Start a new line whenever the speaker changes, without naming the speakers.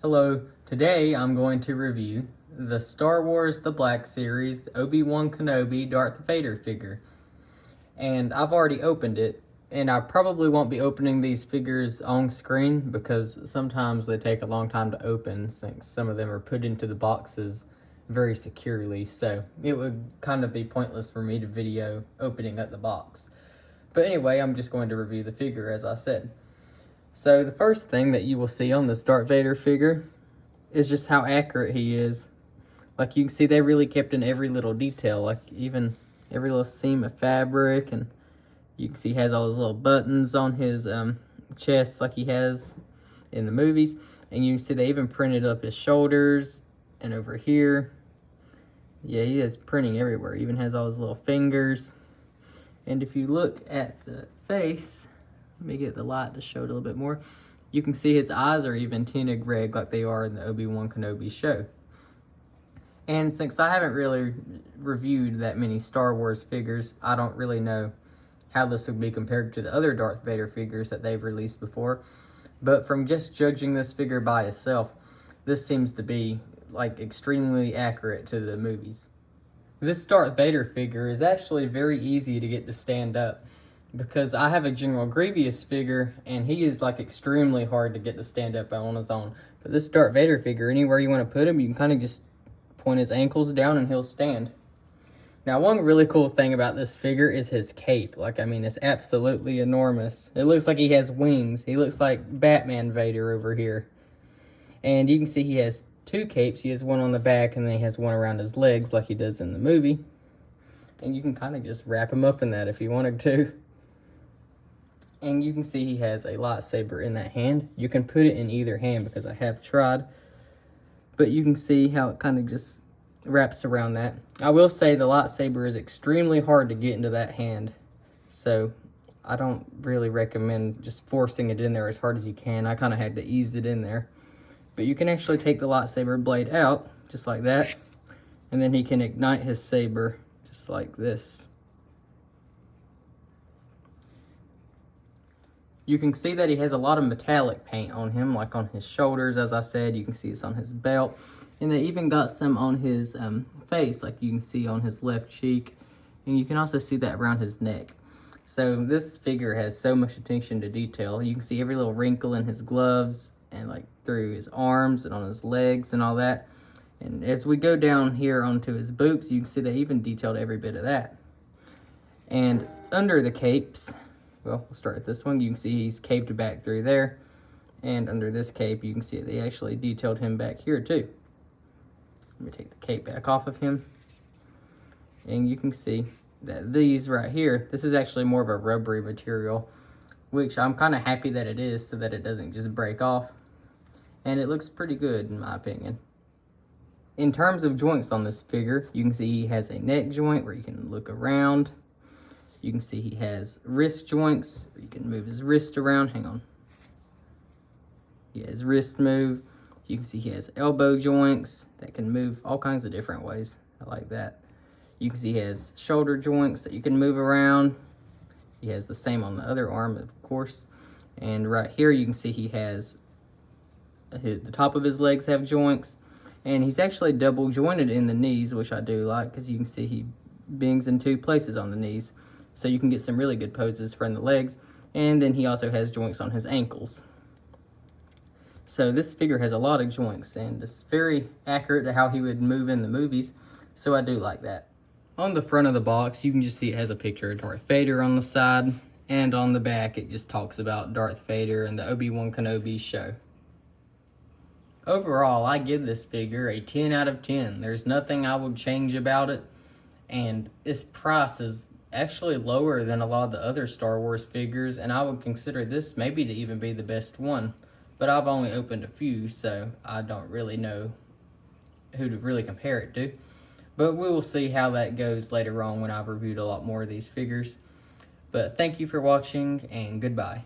Hello, today I'm going to review the Star Wars The Black Series Obi Wan Kenobi Darth Vader figure. And I've already opened it, and I probably won't be opening these figures on screen because sometimes they take a long time to open since some of them are put into the boxes very securely, so it would kind of be pointless for me to video opening up the box. But anyway, I'm just going to review the figure as I said. So the first thing that you will see on this Darth Vader figure is just how accurate he is. Like you can see they really kept in every little detail, like even every little seam of fabric, and you can see he has all his little buttons on his chest like he has in the movies. And you can see they even printed up his shoulders and over here. Yeah, he is printing everywhere. He even has all his little fingers. And if you look at the face, let me get the light to show it a little bit more. You can see his eyes are even tinted red like they are in the Obi Wan Kenobi show. And since I haven't really reviewed that many Star Wars figures, I don't really know how this would be compared to the other Darth Vader figures that they've released before. But from just judging this figure by itself, this seems to be like extremely accurate to the movies. This Darth Vader figure is actually very easy to get to stand up, because I have a General Grievous figure, and he is like extremely hard to get to stand up on his own. But this Darth Vader figure, anywhere you want to put him, you can kind of just point his ankles down and he'll stand. Now, one really cool thing about this figure is his cape. Like, I mean, it's absolutely enormous. It looks like he has wings. He looks like Batman Vader over here. And you can see he has two capes. He has one on the back, and then he has one around his legs like he does in the movie. And you can kind of just wrap him up in that if you wanted to. And you can see he has a lightsaber in that hand. You can put it in either hand because I have tried. But you can see how it kind of just wraps around that. I will say the lightsaber is extremely hard to get into that hand. So I don't really recommend just forcing it in there as hard as you can. I kind of had to ease it in there. But you can actually take the lightsaber blade out, just like that. And then he can ignite his saber, just like this. You can see that he has a lot of metallic paint on him, like on his shoulders, as I said. You can see it's on his belt. And they even got some on his face, like you can see on his left cheek. And you can also see that around his neck. So this figure has so much attention to detail. You can see every little wrinkle in his gloves and like through his arms and on his legs and all that. And as we go down here onto his boots, you can see they even detailed every bit of that. And under the capes, well, we'll start with this one. You can see he's caped back through there. And under this cape, you can see they actually detailed him back here too. Let me take the cape back off of him. And you can see that these right here, this is actually more of a rubbery material, which I'm kind of happy that it is so that it doesn't just break off. And it looks pretty good in my opinion. In terms of joints on this figure, you can see he has a neck joint where you can look around. You can see he has wrist joints where you can move his wrist around. Hang on. Yeah, his wrist move. You can see he has elbow joints that can move all kinds of different ways. I like that. You can see he has shoulder joints that you can move around. He has the same on the other arm, of course. And right here you can see he has the top of his legs have joints. And he's actually double jointed in the knees, which I do like, because you can see he bends in two places on the knees. So you can get some really good poses from the legs. And then he also has joints on his ankles. So this figure has a lot of joints, and it's very accurate to how he would move in the movies. So I do like that. On the front of the box, you can just see it has a picture of Darth Vader on the side. And on the back, it just talks about Darth Vader and the Obi Wan Kenobi show. Overall, I give this figure a 10 out of 10. There's nothing I would change about it. And its price is actually lower than a lot of the other Star Wars figures, and I would consider this maybe to even be the best one. But I've only opened a few, so I don't really know who to really compare it to. But we will see how that goes later on when I've reviewed a lot more of these figures. But thank you for watching, and goodbye.